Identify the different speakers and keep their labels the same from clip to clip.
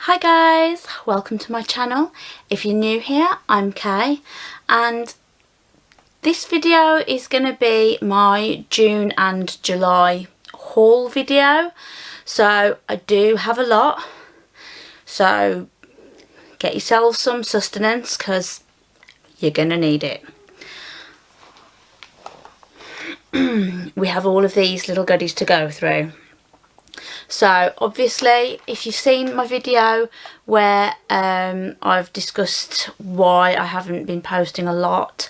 Speaker 1: Hi guys, welcome to my channel. If you're new here, I'm Kay, and this video is going to be my June and July haul video. So I do have a lot, so get yourselves some sustenance because you're going to need it. We have all of these little goodies to go through. So obviously, if you've seen my video where I've discussed why I haven't been posting a lot,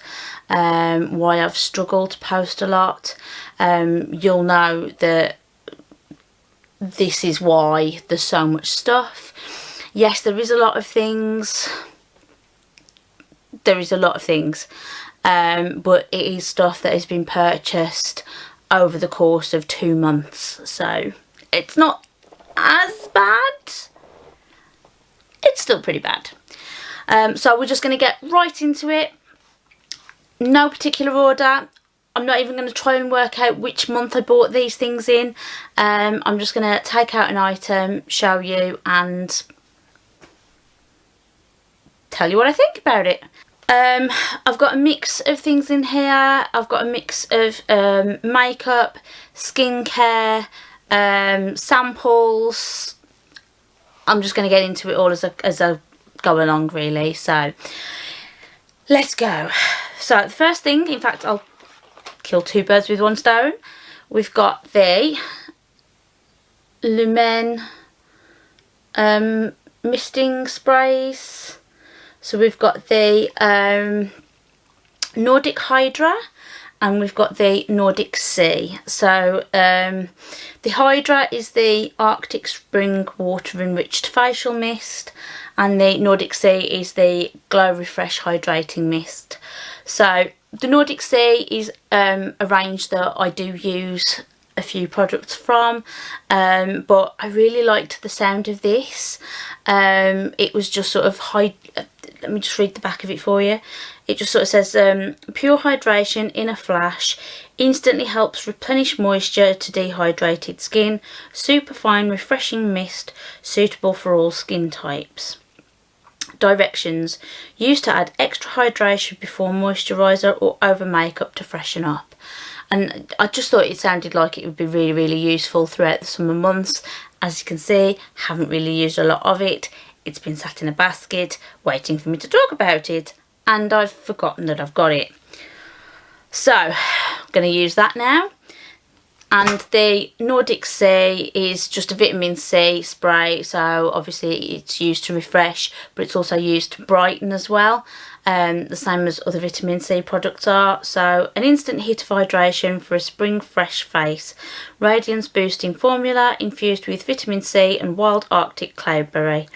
Speaker 1: why I've struggled to post a lot, you'll know that this is why there's so much stuff. Yes, there is a lot of things. But it is stuff that has been purchased over the course of 2 months, so it's not as bad. It's still pretty bad. So we're just going to get right into it. No particular order. I'm not even going to try and work out which month I bought these things in. I'm just going to take out an item, show you, and tell you what I think about it. I've got a mix of things in here. I've got a mix of makeup, skincare, samples. I'm just going to get into it all as I go along, really. So let's go. So the first thing, in fact, I'll kill 2 birds with 1 stone. We've got the loooong misting sprays. So we've got the Nordic Hydra and we've got the Nordic Sea. So the Hydra is the Arctic Spring Water Enriched Facial Mist, and the Nordic Sea is the Glow Refresh Hydrating Mist. So the Nordic Sea is a range that I do use a few products from, but I really liked the sound of this. It was just sort of let me just read the back of it for you. It just sort of says, pure hydration in a flash, instantly helps replenish moisture to dehydrated skin, super fine refreshing mist, suitable for all skin types. Directions: used to add extra hydration before moisturiser or over makeup to freshen up. And I just thought it sounded like it would be really, really useful throughout the summer months. As you can see, haven't really used a lot of it. It's been sat in a basket waiting for me to talk about it, and I've forgotten that I've got it. So I'm going to use that now. And the Nordic Sea is just a vitamin C spray, so obviously it's used to refresh, but it's also used to brighten as well, the same as other vitamin C products are. So an instant hit of hydration for a spring fresh face, radiance boosting formula infused with vitamin C and wild Arctic cloudberry,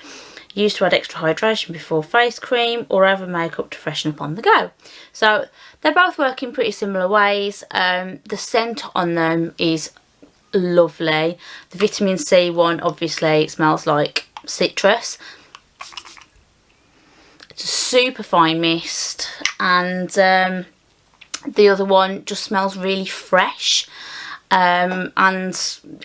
Speaker 1: used to add extra hydration before face cream or over makeup to freshen up on the go. So they both work in pretty similar ways. The scent on them is lovely. The vitamin C one, obviously, it smells like citrus. It's a super fine mist, and the other one just smells really fresh. And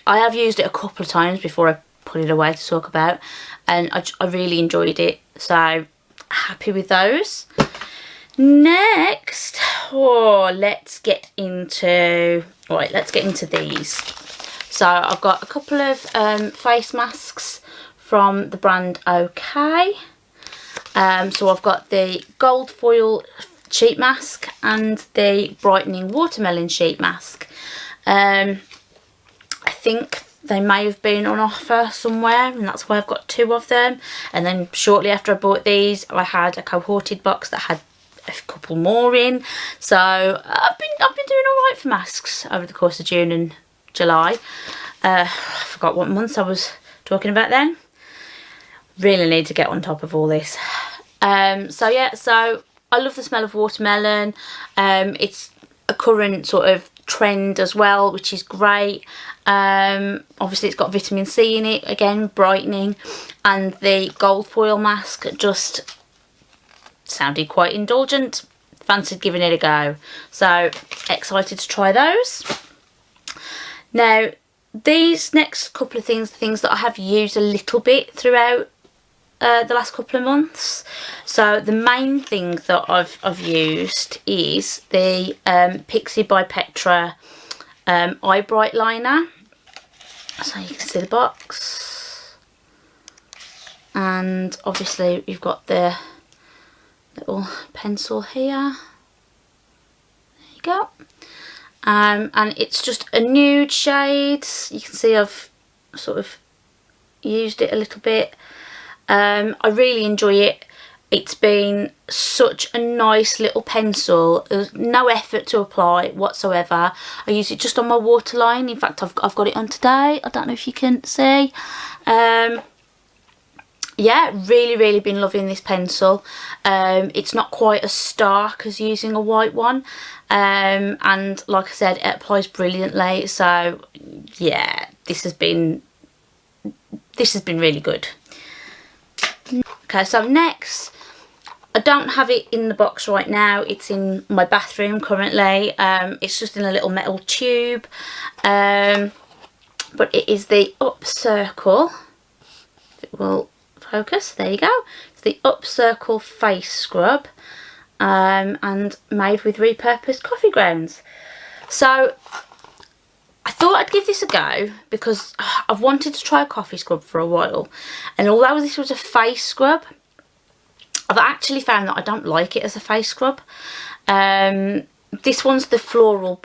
Speaker 1: I have used it a couple of times before I put it away to talk about, and I really enjoyed it, so happy with those. Next, let's get into these. So I've got a couple of face masks from the brand OK. So I've got the gold foil sheet mask and the brightening watermelon sheet mask. I think they may have been on offer somewhere, and that's why I've got 2 of them. And then shortly after I bought these, I had a Cohorted box that had a couple more in. So I've been doing all right for masks over the course of June and July. I forgot what months I was talking about then. Really need to get on top of all this. So yeah, so I love the smell of watermelon. It's a current sort of trend as well, which is great. Obviously it's got vitamin C in it, again brightening, and the gold foil mask just sounded quite indulgent. Fancied giving it a go, so excited to try those. Now these next couple of things, the things that I have used a little bit throughout the last couple of months. So the main thing that I've used is the Pixie by Petra eye bright liner. So you can see the box, and obviously you've got the little pencil here. There you go. And it's just a nude shade. You can see I've sort of used it a little bit. I really enjoy it. It's been such a nice little pencil. There's no effort to apply whatsoever. I use it just on my waterline. In fact, I've got it on today. I don't know if you can see. Yeah, really been loving this pencil. It's not quite as stark as using a white one. And like I said, it applies brilliantly. So yeah, this has been really good. Okay, so next, I don't have it in the box right now. It's in my bathroom currently. It's just in a little metal tube. But it is the Up Circle. If it will focus, there you go. It's the Up Circle face scrub, and made with repurposed coffee grounds. So I thought I'd give this a go because I've wanted to try a coffee scrub for a while, and although this was a face scrub, I've actually found that I don't like it as a face scrub. This one's the floral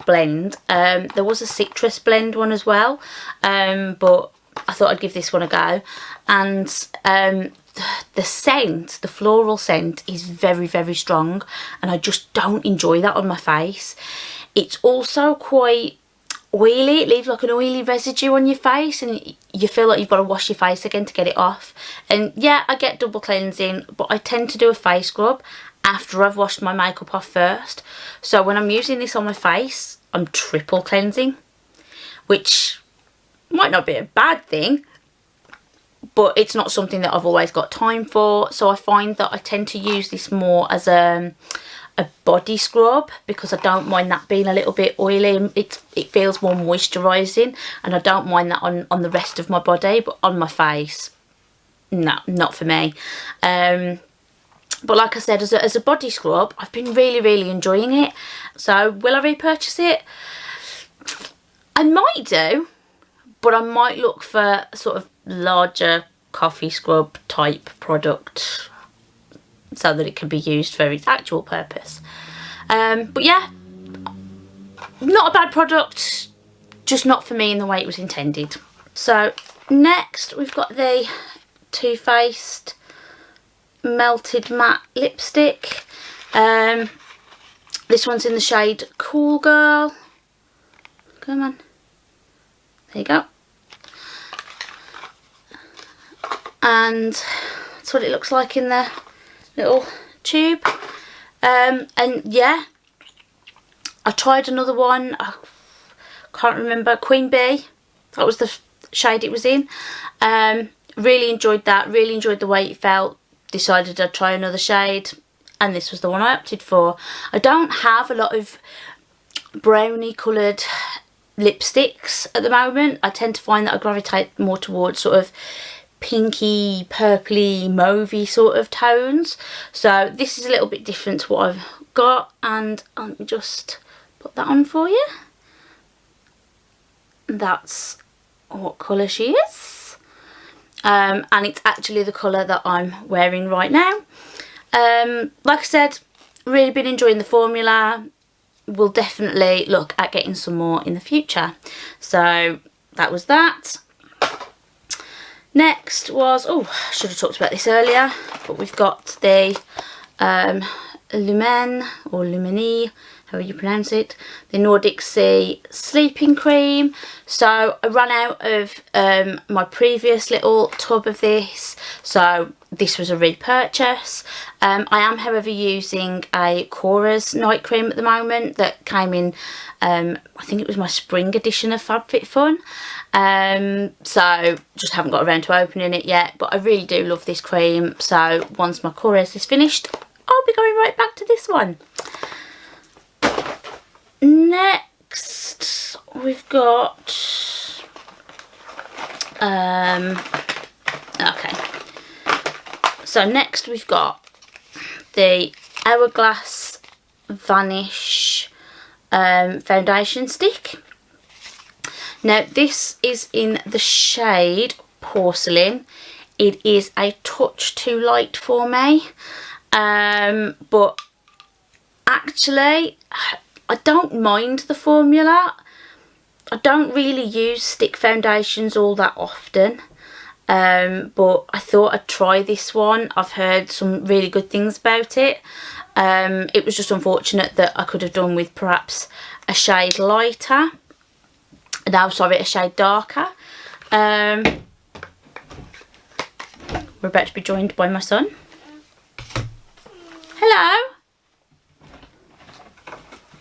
Speaker 1: blend. There was a citrus blend one as well, but I thought I'd give this one a go. And the scent, the floral scent, is very strong, and I just don't enjoy that on my face. It's also quite oily. It leaves like an oily residue on your face, and you feel like you've got to wash your face again to get it off. And yeah, I get double cleansing, but I tend to do a face scrub after I've washed my makeup off first. So when I'm using this on my face, I'm triple cleansing, which might not be a bad thing, but it's not something that I've always got time for. So I find that I tend to use this more as a body scrub, because I don't mind that being a little bit oily, and it feels more moisturising, and I don't mind that on the rest of my body, but on my face, no, not for me. But like I said, as a body scrub, I've been really enjoying it. So will I repurchase it? I might do, but I might look for sort of larger coffee scrub type product so that it can be used for its actual purpose. But yeah, not a bad product, just not for me in the way it was intended. So next we've got the Too Faced Melted Matte Lipstick. This one's in the shade Cool Girl. Come on. There you go. And that's what it looks like in the little tube. And yeah, I tried another one. I can't remember. Queen Bee. That was the shade it was in. Really enjoyed that. Really enjoyed the way it felt. Decided I'd try another shade, and this was the one I opted for. I don't have a lot of brownie coloured lipsticks at the moment. I tend to find that I gravitate more towards sort of pinky, purpley, mauvey sort of tones. So this is a little bit different to what I've got, and I'll just put that on for you. That's what colour she is. And it's actually the colour that I'm wearing right now. Like I said, really been enjoying the formula. We'll definitely look at getting some more in the future. So that was that. Next was, oh, I should have talked about this earlier, but we've got the Lumen, or Lumini, however you pronounce it, the Nordic Sea sleeping cream. So I ran out of my previous little tub of this, so this was a repurchase. I am, however, using a Cora's night cream at the moment that came in, I think it was my spring edition of FabFitFun. So just haven't got around to opening it yet, but I really do love this cream. So once my Cora's is finished, I'll be going right back to this one. Next we've got okay, So next we've got the Hourglass Vanish foundation stick. Now this is in the shade Porcelain. It is a touch too light for me, but actually I don't mind the formula. I don't really use stick foundations all that often, but I thought I'd try this one. I've heard some really good things about it. It was just unfortunate that I could have done with perhaps a shade lighter. No, sorry, a shade darker. We're about to be joined by my son. Hello.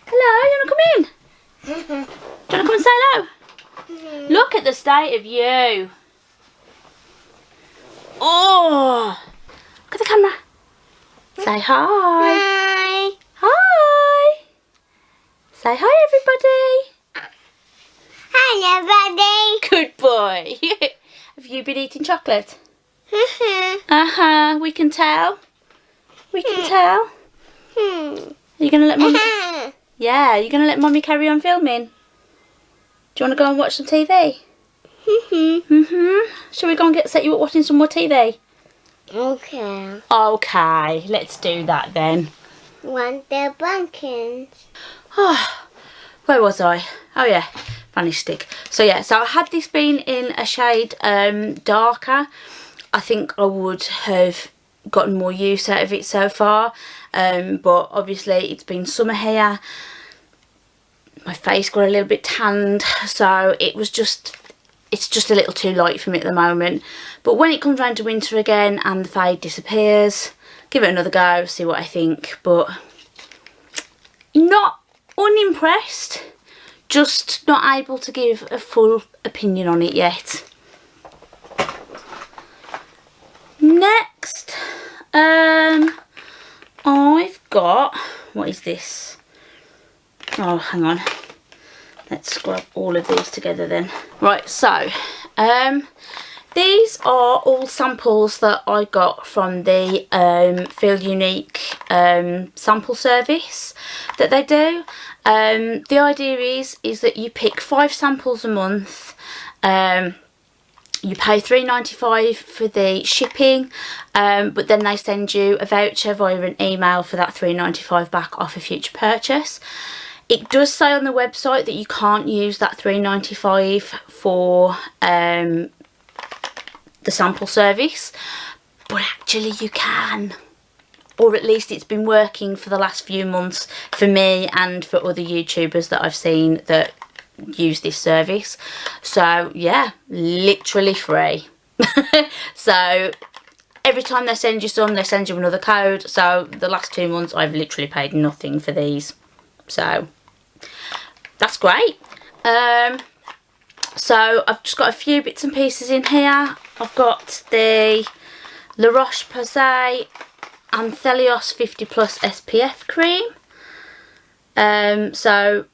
Speaker 1: Hello, you want to come in? Do you want to come and say hello? Look at the state of you. Oh, look at the camera. Say hi.
Speaker 2: Hi.
Speaker 1: Hi. Say hi, everybody.
Speaker 2: Hi, everybody.
Speaker 1: Good boy. Have you been eating chocolate? We can tell. We can tell. Are you going to let Mummy... Yeah, you're going to let Mummy carry on filming? Do you want to go and watch some TV? Shall we go and set you up watching some more TV?
Speaker 2: Okay.
Speaker 1: Okay, let's do that then.
Speaker 2: Want the pumpkins?
Speaker 1: Oh, where was I? Oh yeah, vanish stick. So yeah, so had this been in a shade darker, I think I would have gotten more use out of it so far. But obviously it's been summer here. My face got a little bit tanned, so it's just a little too light for me at the moment. But when it comes round to winter again and the fade disappears, give it another go, see what I think. But not unimpressed, just not able to give a full opinion on it yet. Next, I've got, what is this? Oh, hang on. Let's scrub all of these together then. Right, so these are all samples that I got from the Feel Unique sample service that they do. The idea is that you pick 5 samples a month. You pay $3.95 for the shipping, but then they send you a voucher via an email for that $3.95 back off a future purchase. It does say on the website that you can't use that $3.95 for the sample service, but actually you can. Or at least it's been working for the last few months for me and for other YouTubers that I've seen that use this service. So yeah, literally free. So every time they send you some, they send you another code. So the last 2 months I've literally paid nothing for these. So that's great. So I've just got a few bits and pieces in here. I've got the La Roche-Posay Anthelios 50 Plus SPF cream. I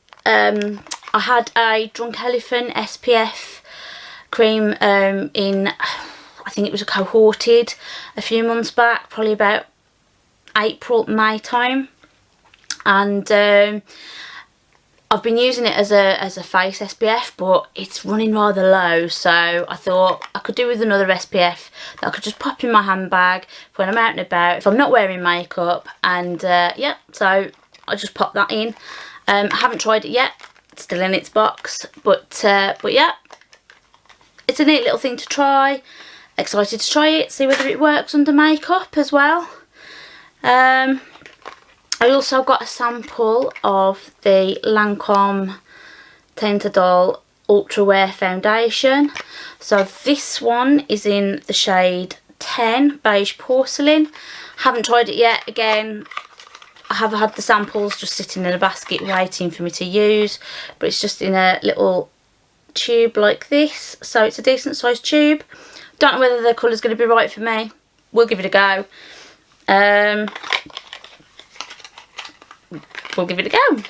Speaker 1: had a Drunk Elephant SPF cream in, I think it was a Cohorted a few months back, probably about April, May time. And I've been using it as a face SPF, but it's running rather low, so I thought I could do with another SPF that I could just pop in my handbag when I'm out and about, if I'm not wearing makeup. And yeah, so I just popped that in. I haven't tried it yet, it's still in its box, but yeah, it's a neat little thing to try. Excited to try it, see whether it works under makeup as well. I also got a sample of the Lancome Teintadol Ultra Wear Foundation. So this one is in the shade 10, Beige Porcelain. Haven't tried it yet. Again, I have had the samples just sitting in a basket waiting for me to use. But it's just in a little tube like this. So it's a decent sized tube. Don't know whether the colour's going to be right for me. We'll give it a go. We'll give it a go.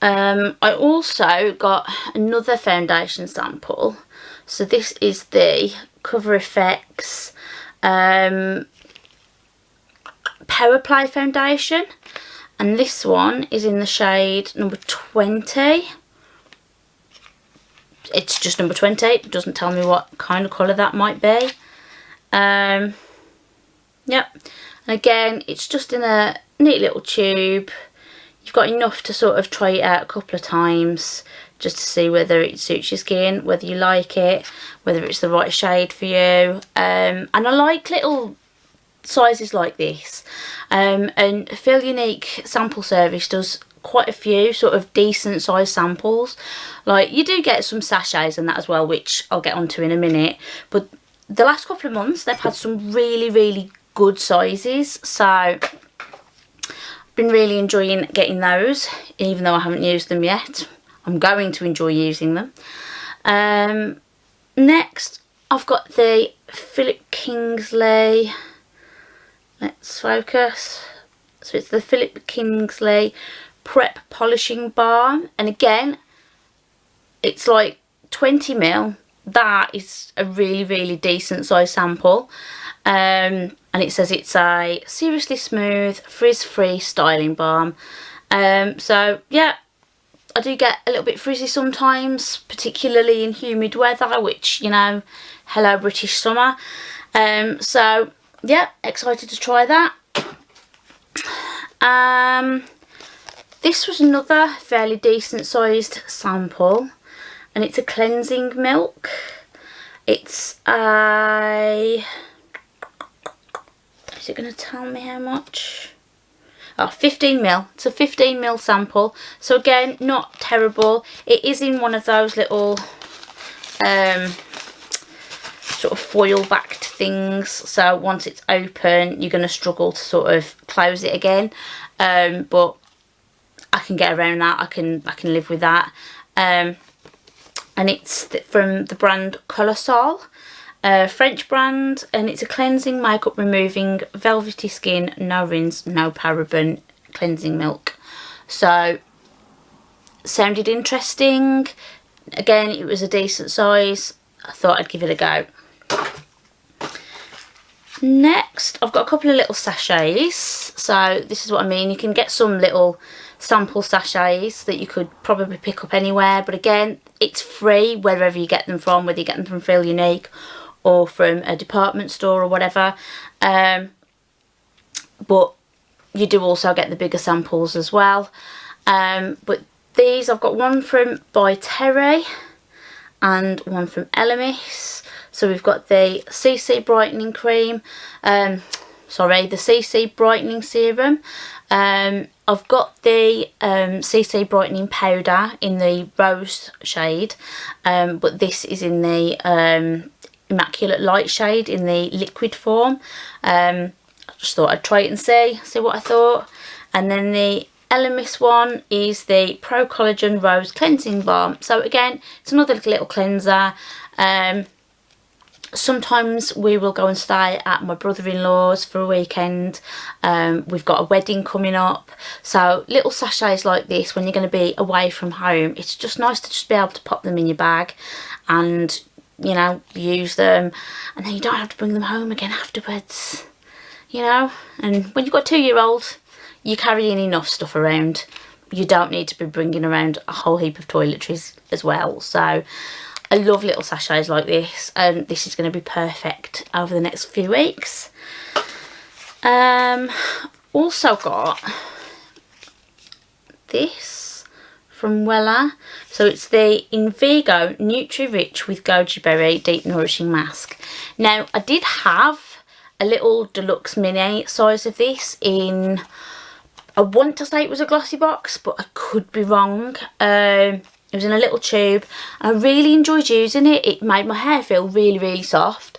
Speaker 1: I also got another foundation sample. So this is the Cover Effects Power Play Foundation, and this one is in the shade number 20. It's just number 20, it doesn't tell me what kind of colour that might be. Yep, and again, it's just in a neat little tube. You've got enough to sort of try it out a couple of times just to see whether it suits your skin, whether you like it, whether it's the right shade for you. And I like little sizes like this. And Feel Unique Sample Service does quite a few sort of decent size samples. Like, you do get some sachets and that as well, which I'll get onto in a minute, but the last couple of months they've had some really good sizes, so I've been really enjoying getting those, even though I haven't used them yet. I'm going to enjoy using them. Next I've got the Philip Kingsley, let's focus, so it's the Philip Kingsley Prep Polishing Balm, and again it's like 20ml. That is a really decent size sample, and it says it's a seriously smooth, frizz-free styling balm. So yeah, I do get a little bit frizzy sometimes, particularly in humid weather, which, you know, hello British summer. So yeah, excited to try that. This was another fairly decent sized sample, and it's a cleansing milk. It's a, is it going to tell me how much? Oh, 15ml. It's a 15ml sample, so again, not terrible. It is in one of those little sort of foil backed things, so once it's open you're going to struggle to sort of close it again, but I can get around that. I can live with that. And it's from the brand Colossal, French brand, and it's a cleansing, makeup removing, velvety skin, no rinse, no paraben cleansing milk. So sounded interesting. Again, it was a decent size. I thought I'd give it a go. Next I've got a couple of little sachets. So this is what I mean, you can get some little sample sachets that you could probably pick up anywhere, but again, it's free wherever you get them from, whether you get them from Feel Unique or from a department store or whatever. But you do also get the bigger samples as well. But these, I've got one from By Terry and one from Elemis. So we've got the CC Brightening Cream, the CC Brightening Serum. I've got the CC Brightening Powder in the rose shade, but this is in the Immaculate Light shade in the liquid form. I just thought I'd try it and see what I thought. And then the Elemis one is the Pro Collagen Rose Cleansing Balm. So again, it's another little cleanser. Sometimes we will go and stay at my brother-in-law's for a weekend. We've got a wedding coming up, so little sachets like this, when you're going to be away from home, it's just nice to just be able to pop them in your bag and, you know, use them, and then you don't have to bring them home again afterwards, you know. And when you've got a 2-year-old, you're carrying enough stuff around. You don't need to be bringing around a whole heap of toiletries as well. So I love little sachets like this, and this is going to be perfect over the next few weeks. Also got this from Wella. So it's the Invigo Nutri-Rich with Goji Berry Deep Nourishing Mask. Now, I did have a little deluxe mini size of this in, I want to say it was a Glossybox, but I could be wrong. It was in a little tube. I really enjoyed using it. It made my hair feel really soft.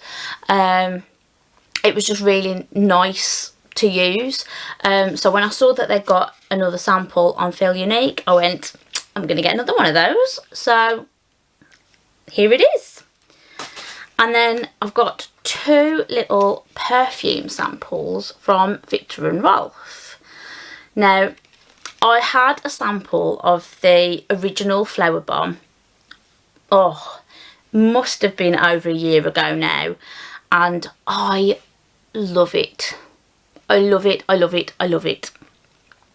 Speaker 1: It was just really nice to use. So when I saw that they got another sample on Feel Unique, I went, I'm going to get another one of those. So here it is. And then I've got 2 little perfume samples from Viktor and Rolf. Now, I had a sample of the original Flower Bomb. Oh, must have been over a year ago now, and I love it. I love it, I love it, I love it.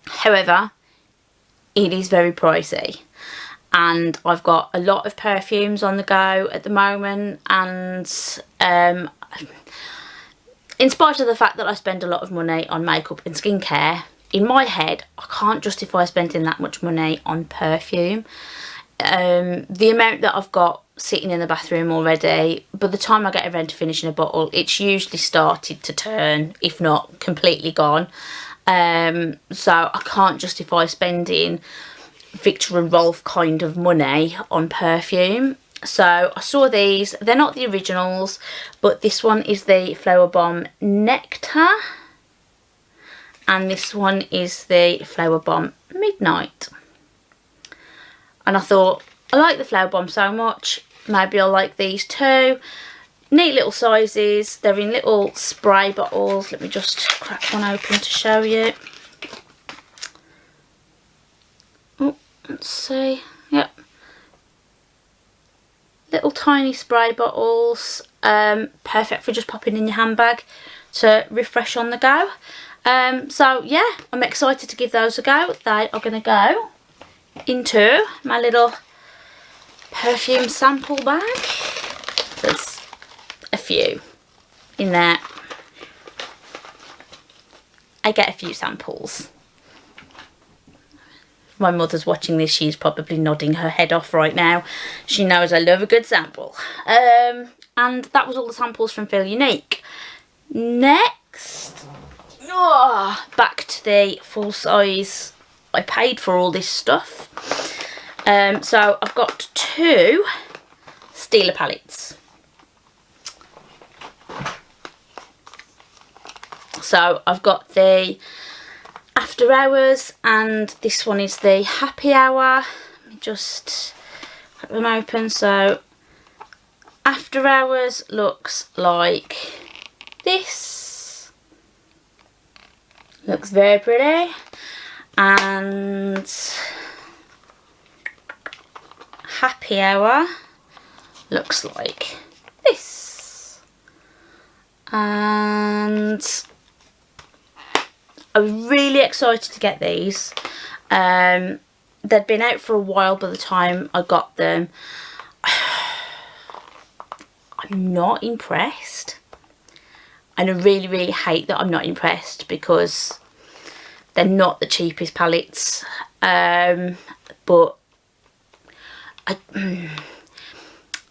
Speaker 1: However, it is very pricey, and I've got a lot of perfumes on the go at the moment, and in spite of the fact that I spend a lot of money on makeup and skincare, in my head I can't justify spending that much money on perfume. The amount that I've got sitting in the bathroom already, by the time I get around to finishing a bottle, it's usually started to turn, if not completely gone. So I can't justify spending Victor and Rolf kind of money on perfume. So I saw these. They're not the originals, but this one is the Flower Bomb Nectar, and this one is the Flower Bomb Midnight. And I thought, I like the Flower Bomb so much, maybe I'll like these too. Neat little sizes. They're in little spray bottles. Let me just crack one open to show you. Oh, let's see. Yep. Little tiny spray bottles. Perfect for just popping in your handbag to refresh on the go. So yeah, I'm excited to give those a go. They are going to go into my little perfume sample bag. There's a few in there. I get a few samples. My mother's watching this, she's probably nodding her head off right now. She knows I love a good sample. And that was all the samples from Feel Unique. Next, back to the full size. I paid for all this stuff. So I've got 2 Steeler palettes. So I've got the After Hours, and this one is the Happy Hour. Let me just cut them open. So After Hours looks like this. Looks very pretty. And Happy Hour looks like this. And I was really excited to get these. They'd been out for a while by the time I got them. I'm not impressed. And I really, really hate that I'm not impressed, because they're not the cheapest palettes. But I'm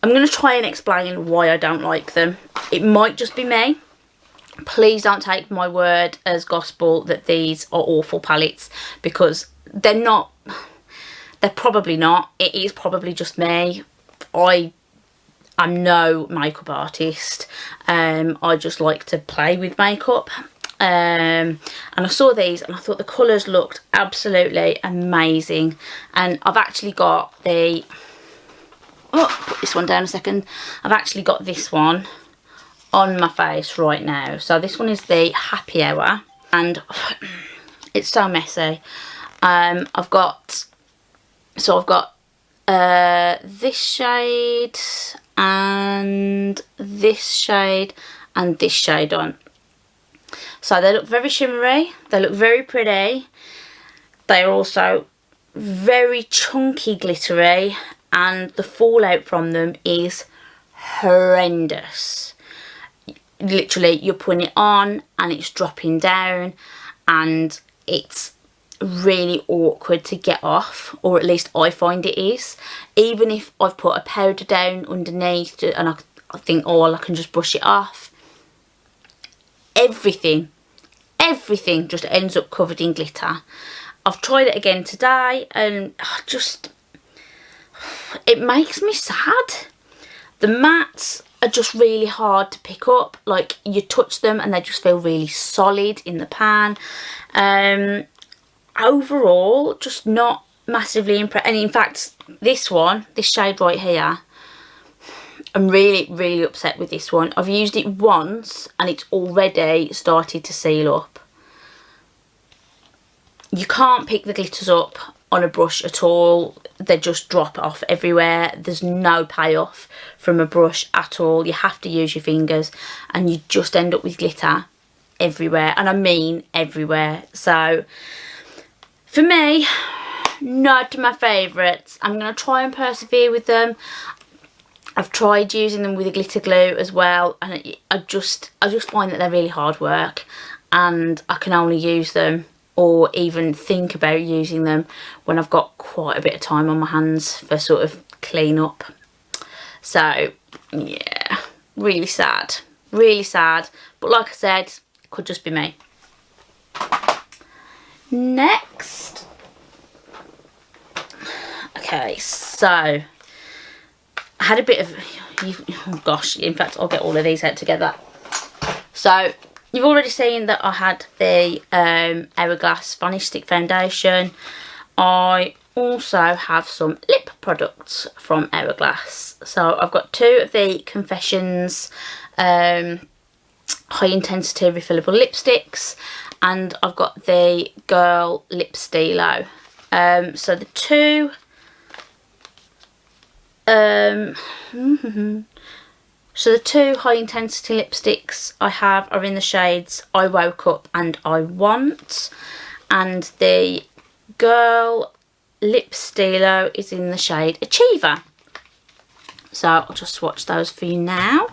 Speaker 1: going to try and explain why I don't like them. It might just be me. Please don't take my word as gospel that these are awful palettes, because they're not. They're probably not. It is probably just me. I'm no makeup artist. I just like to play with makeup. And I saw these and I thought the colours looked absolutely amazing. And I've actually got the... Oh, put this one down a second. I've actually got this one on my face right now. So this one is the Happy Hour, and it's so messy. I've got this shade and this shade and this shade on. So they look very shimmery, they look very pretty. They're also very chunky glittery, and the fallout from them is horrendous. Literally, you're putting it on and it's dropping down, and it's really awkward to get off, or at least I find it is. Even if I've put a powder down underneath and I think, oh well, I can just brush it off, everything just ends up covered in glitter. I've tried it again today and it makes me sad. The mattes are just really hard to pick up. Like, you touch them and they just feel really solid in the pan. Overall, just not massively impressed. And in fact, this shade right here, I'm really, really upset with this one. I've used it once and it's already started to seal up. You can't pick the glitters up on a brush at all. they just drop off everywhere. There's no payoff from a brush at all. You have to use your fingers and you just end up with glitter everywhere, and I mean everywhere. So for me, not my favourites. I'm going to try and persevere with them. I've tried using them with a glitter glue as well, and I just find that they're really hard work, and I can only use them or even think about using them when I've got quite a bit of time on my hands for sort of clean up. So yeah, really sad, but like I said, could just be me. Next, okay, so I had a bit of, oh gosh, in fact I'll get all of these out together. So you've already seen that I had the Hourglass Vanish Stick Foundation. I also have some lip products from Hourglass. So I've got two of the Confessions high intensity refillable lipsticks, and I've got the Girl Lip Stylo. So the two so the two high intensity lipsticks I have are in the shades I Woke Up and I Want, and the Girl Lip Stylo is in the shade Achiever. So I'll just swatch those for you now.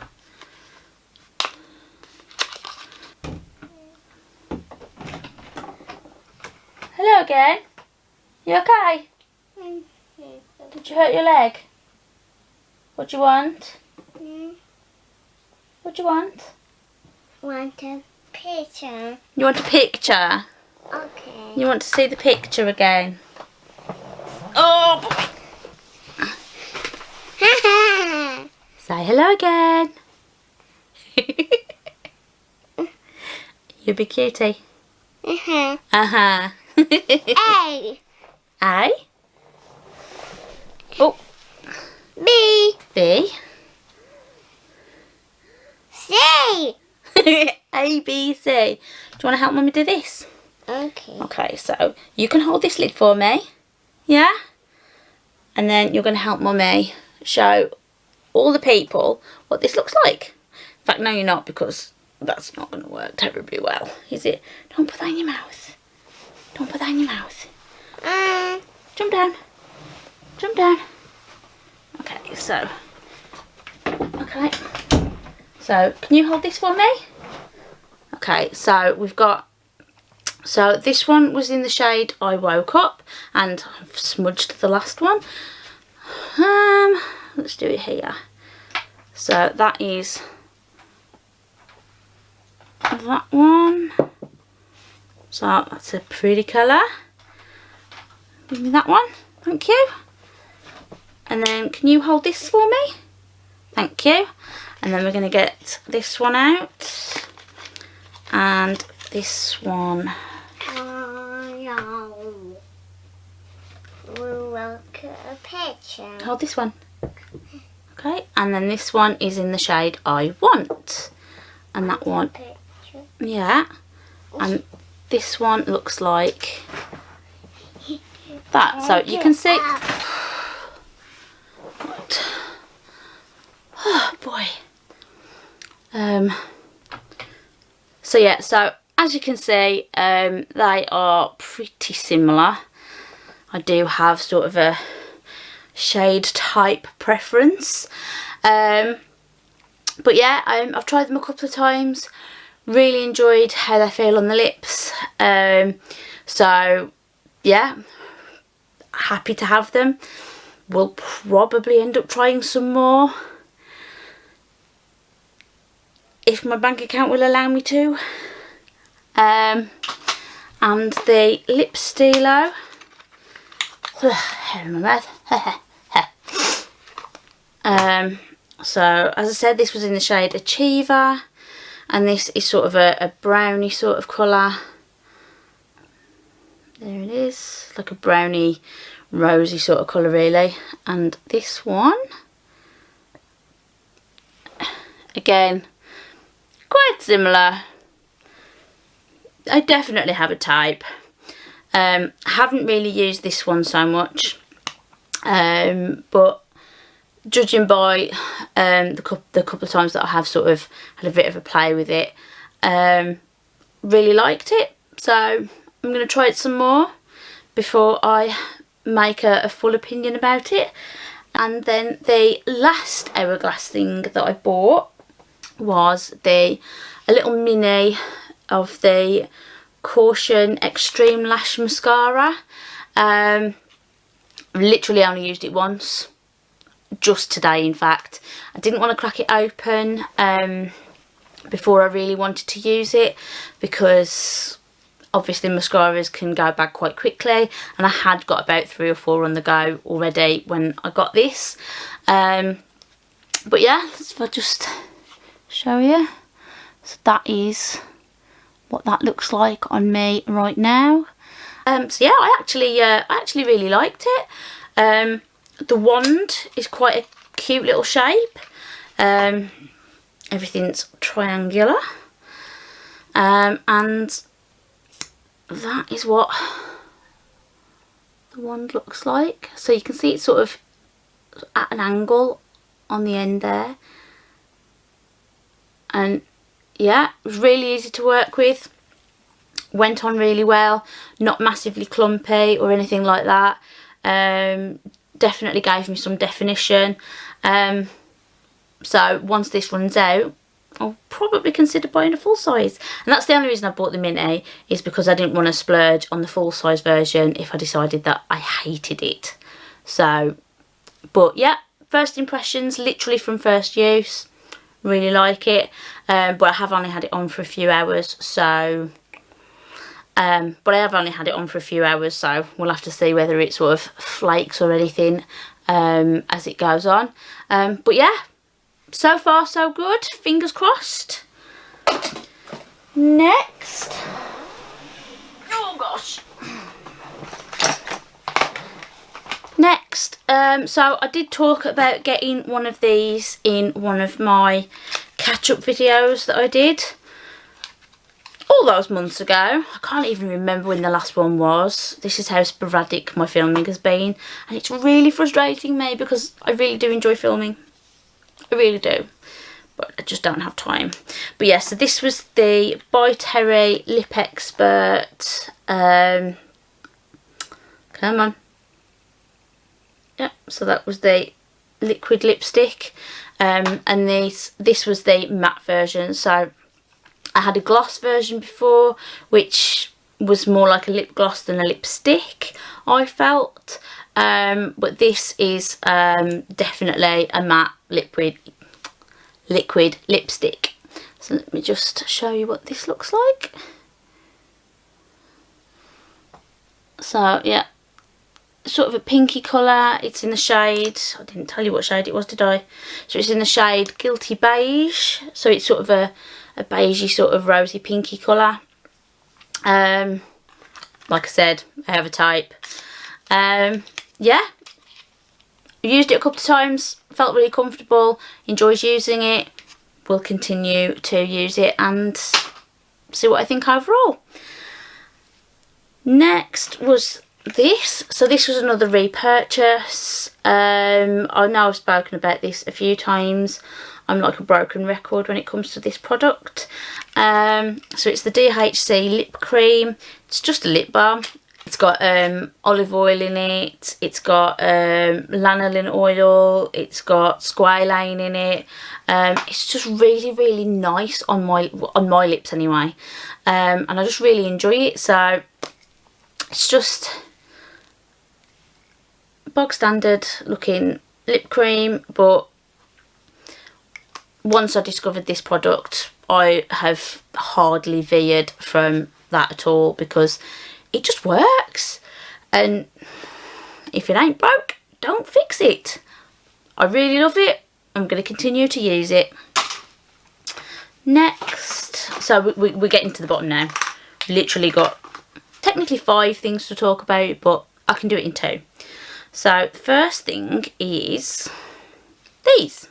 Speaker 1: Hello again. You okay? Did you hurt your leg? What do you want? What do you want?
Speaker 2: Want a picture?
Speaker 1: You want a picture?
Speaker 2: Okay.
Speaker 1: You want to see the picture again? Oh boy. Say hello again. You be cutie. Uh-huh.
Speaker 2: A.
Speaker 1: A. Oh.
Speaker 2: B.
Speaker 1: B.
Speaker 2: C.
Speaker 1: A, B, C. Do you want to help Mummy do this?
Speaker 2: Okay.
Speaker 1: Okay, so you can hold this lid for me. Yeah? And then you're going to help Mummy show all the people what this looks like. In fact, no, you're not, because that's not going to work terribly well, is it? Don't put that in your mouth. Don't put that in your mouth. Jump down. Jump down. Okay, so. Okay. So, can you hold this for me? Okay, so we've got. So, this one was in the shade I Woke Up, and I've smudged the last one. Let's do it here. So, that is that one. So that's a pretty colour. Give me that one, thank you. And then can you hold this for me? Thank you. And then we're going to get this one out. And this one.
Speaker 2: We will get a picture.
Speaker 1: Hold this one. Okay, and then this one is in the shade I Want. And that one,
Speaker 2: Picture.
Speaker 1: yeah. And this one looks like that. So you can see. Oh boy. So yeah, so as you can see, they are pretty similar. I do have sort of a shade type preference. But yeah, I've tried them a couple of times. Really enjoyed how they feel on the lips. So yeah, happy to have them. We'll probably end up trying some more if my bank account will allow me to. And the lip stylo. Hair in my mouth. So as I said, this was in the shade Achiever, and this is sort of a browny sort of colour. There it is, like a browny rosy sort of colour really. And this one, again, quite similar. I definitely have a type. Haven't really used this one so much. But judging by the couple of times that I have sort of had a bit of a play with it, really liked it. So I'm going to try it some more before I make a full opinion about it. And then the last hourglass thing that I bought was a little mini of the Caution Extreme Lash Mascara. Literally only used it once, just today in fact. I didn't want to crack it open before I really wanted to use it, because obviously mascaras can go bad quite quickly, and I had got about 3 or 4 on the go already when I got this. But yeah, if I just show you, so that is what that looks like on me right now. So yeah, I actually really liked it. The wand is quite a cute little shape. Everything's triangular, and that is what the wand looks like. So you can see it's sort of at an angle on the end there, and yeah, it was really easy to work with, went on really well, not massively clumpy or anything like that. Definitely gave me some definition. So once this runs out, I'll probably consider buying a full size. And that's the only reason I bought the mini, is because I didn't want to splurge on the full size version if I decided that I hated it. So, but yeah, first impressions, literally from first use, really like it. But I have only had it on for a few hours, so but I have only had it on for a few hours, so we'll have to see whether it sort of flakes or anything as it goes on. But yeah, so far so good, fingers crossed. Next, oh gosh, next, so I did talk about getting one of these in one of my catch-up videos that I did all those months ago. I can't even remember when the last one was. This is how sporadic my filming has been, and it's really frustrating me because I really do enjoy filming. I really do, but I just don't have time. But yeah, so this was the By Terry Lip Expert. Come on. Yeah, so that was the liquid lipstick, and this was the matte version. So I had a gloss version before, which was more like a lip gloss than a lipstick, I felt. But this is definitely a matte liquid lipstick. So let me just show you what this looks like. So yeah, sort of a pinky colour. It's in the shade, I didn't tell you what shade it was, did I? So it's in the shade Guilty Beige. So it's sort of a beigey sort of rosy pinky colour. Like I said, I have a type. Yeah, used it a couple of times, felt really comfortable, enjoyed using it, will continue to use it and see what I think overall. Next was this. So this was another repurchase. I know I've spoken about this a few times. I'm like a broken record when it comes to this product. So it's the DHC lip cream. It's just a lip balm. It's got olive oil in it. It's got lanolin oil. It's got squalane in it. It's just really, really nice on my lips anyway. And I just really enjoy it. So it's just bog standard looking lip cream, but once I discovered this product, I have hardly veered from that at all, because it just works. And if it ain't broke, don't fix it. I really love it. I'm going to continue to use it. Next, so we're getting to the bottom now. Literally got technically 5 things to talk about, but I can do it in 2. So the first thing is these.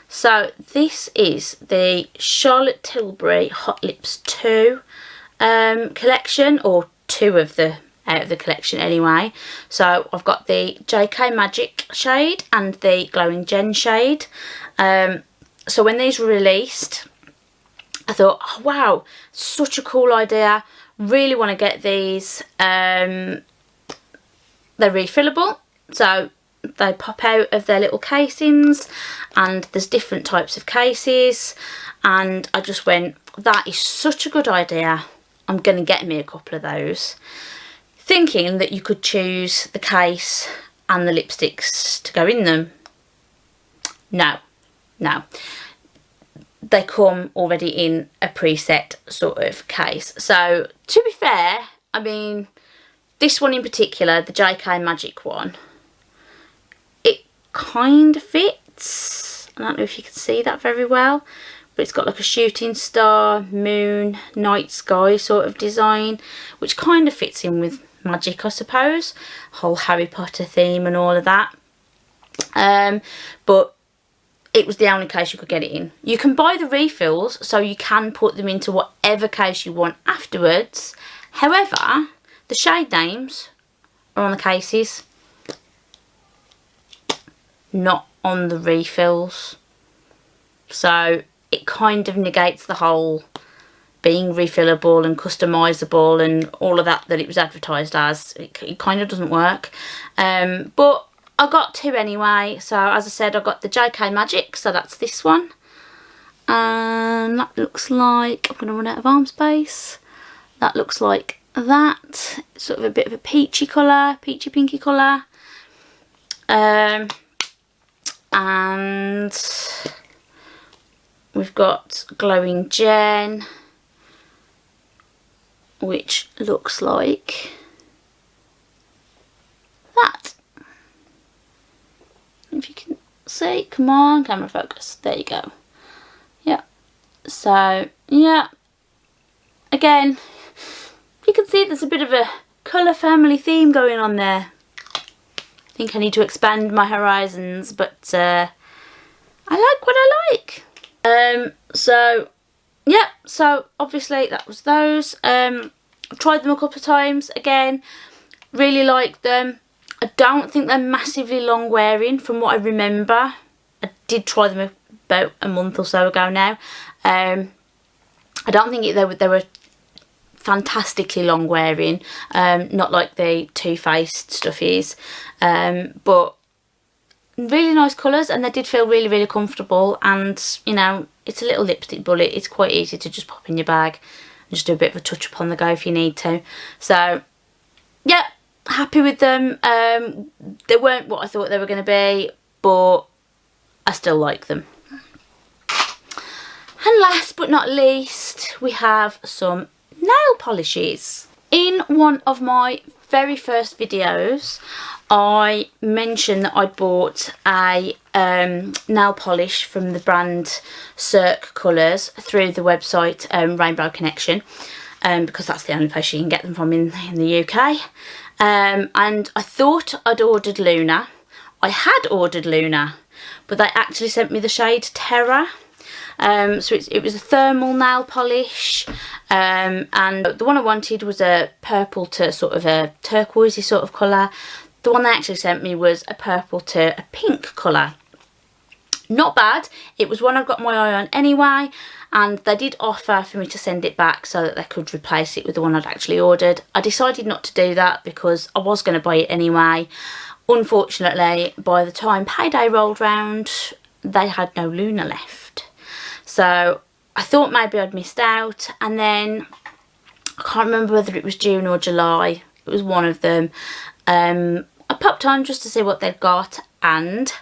Speaker 1: So this is the Charlotte Tilbury Hot Lips 2 collection, or 2 of the out of the collection anyway. So I've got the JK Magic shade and the Glowing Gen shade. So when these were released, I thought, oh, wow, such a cool idea. Really want to get these. They're refillable, so they pop out of their little casings, and there's different types of cases, and I just went, that is such a good idea. I'm going to get me a couple of those, thinking that you could choose the case and the lipsticks to go in them. No. They come already in a preset sort of case. So to be fair, I mean, this one in particular, the JK Magic one, it kind of fits. I don't know if you can see that very well, but it's got like a shooting star, moon, night sky sort of design, which kind of fits in with magic, I suppose. Whole Harry Potter theme and all of that. But it was the only case you could get it in. You can buy the refills, so you can put them into whatever case you want afterwards. However, the shade names are on the cases, not on the refills. So it kind of negates the whole being refillable and customisable and all of that it was advertised as. It kind of doesn't work. But I got two anyway. So as I said, I got the JK Magic, so that's this one. And that looks like, I'm going to run out of arm space. That looks like that. It's sort of a bit of a peachy colour, peachy pinky colour. And we've got Glowing Gen, which looks like that. If you can see, come on, camera focus, there you go. Yeah, so yeah, again, you can see there's a bit of a colour family theme going on there. I think I need to expand my horizons, but I like what I like. So yeah, so obviously that was those. I've tried them a couple of times, again, really like them. I don't think they're massively long wearing from what I remember. I did try them about a month or so ago now. I don't think they were fantastically long wearing, not like the Too Faced stuff is, but really nice colours, and they did feel really, really comfortable. And you know, it's a little lipstick bullet. It's quite easy to just pop in your bag and just do a bit of a touch up on the go if you need to. So yeah, happy with them. They weren't what I thought they were going to be, but I still like them. And last but not least, we have some nail polishes. In one of my very first videos, I mentioned that I bought a nail polish from the brand Cirque Colours through the website Rainbow Connection, because that's the only place you can get them from in the UK. And I thought I'd ordered Luna. I had ordered Luna, but they actually sent me the shade Terra. So it was a thermal nail polish, and the one I wanted was a purple to sort of a turquoisey sort of colour. The one they actually sent me was a purple to a pink colour. Not bad. It was one I've got my eye on anyway, and they did offer for me to send it back so that they could replace it with the one I'd actually ordered. I decided not to do that because I was going to buy it anyway. Unfortunately, by the time payday rolled round, they had no Luna left. So I thought maybe I'd missed out, and then I can't remember whether it was June or July. It was one of them. I popped on just to see what they'd got, and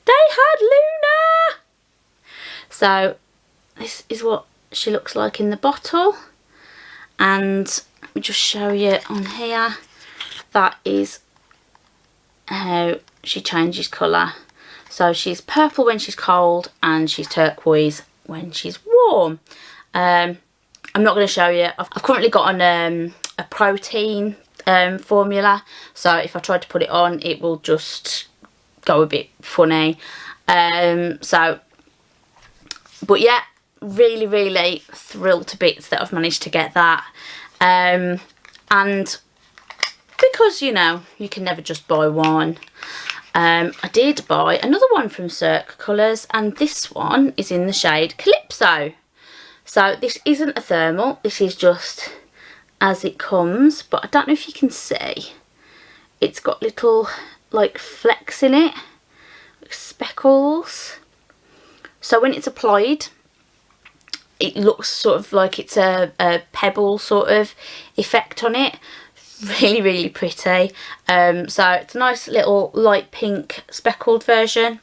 Speaker 1: they had Luna! So this is what she looks like in the bottle, and let me just show you on here. That is how she changes colour. So she's purple when she's cold, and she's turquoise when she's warm. I'm not going to show you. I've currently got a protein formula, so if I try to put it on, it will just go a bit funny. But yeah, really, really thrilled to bits that I've managed to get that. And the because, you know, you can never just buy one. I did buy another one from Cirque Colours, and this one is in the shade Calypso. So this isn't a thermal, this is just as it comes, but I don't know if you can see. It's got little like flecks in it, like speckles. So when it's applied, it looks sort of like it's a pebble sort of effect on it. Really, really pretty. So it's a nice little light pink speckled version.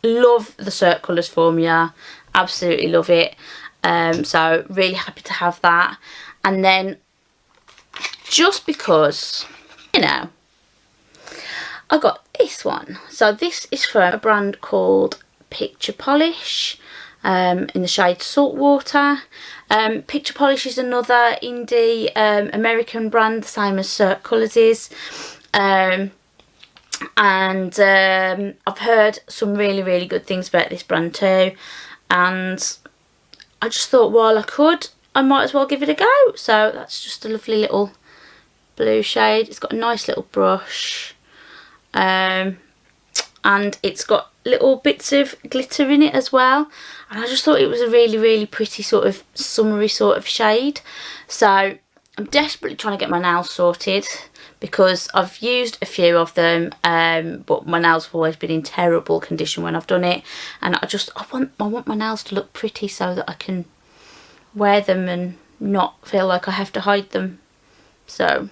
Speaker 1: Love the Cirque Colours formula, absolutely love it. So really happy to have that. And then just because, you know, I got this one. So this is from a brand called Picture Polish, in the shade Saltwater. Picture Polish is another indie American brand, the same as Cirque Colours is. And I've heard some really, really good things about this brand too. And I just thought while I could, I might as well give it a go. So that's just a lovely little blue shade. It's got a nice little brush. And it's got little bits of glitter in it as well, and I just thought it was a really, really pretty sort of summery sort of shade. So I'm desperately trying to get my nails sorted because I've used a few of them, but my nails have always been in terrible condition when I've done it, and I want my nails to look pretty so that I can wear them and not feel like I have to hide them. So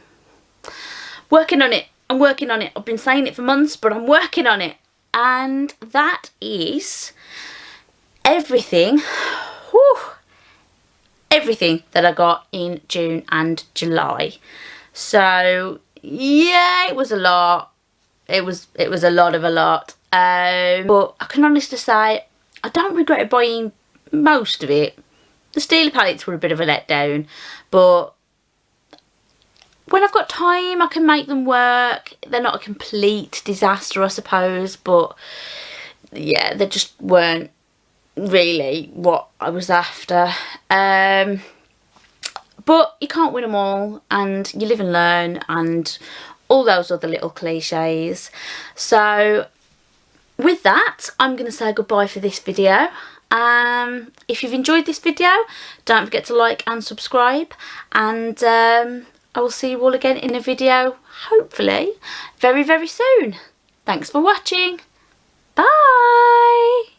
Speaker 1: working on it. I'm working on it. I've been saying it for months, but I'm working on it. And that is everything, everything that I got in June and July. So yeah, it was a lot. It was a lot of a lot. But I can honestly say I don't regret buying most of it. The Steeler palettes were a bit of a letdown, but when I've got time I can make them work. They're not a complete disaster, I suppose, but yeah, they just weren't really what I was after. But you can't win them all, and you live and learn, and all those other little cliches. So with that, I'm going to say goodbye for this video. If you've enjoyed this video, don't forget to like and subscribe, and I will see you all again in a video, hopefully, very, very soon. Thanks for watching. Bye!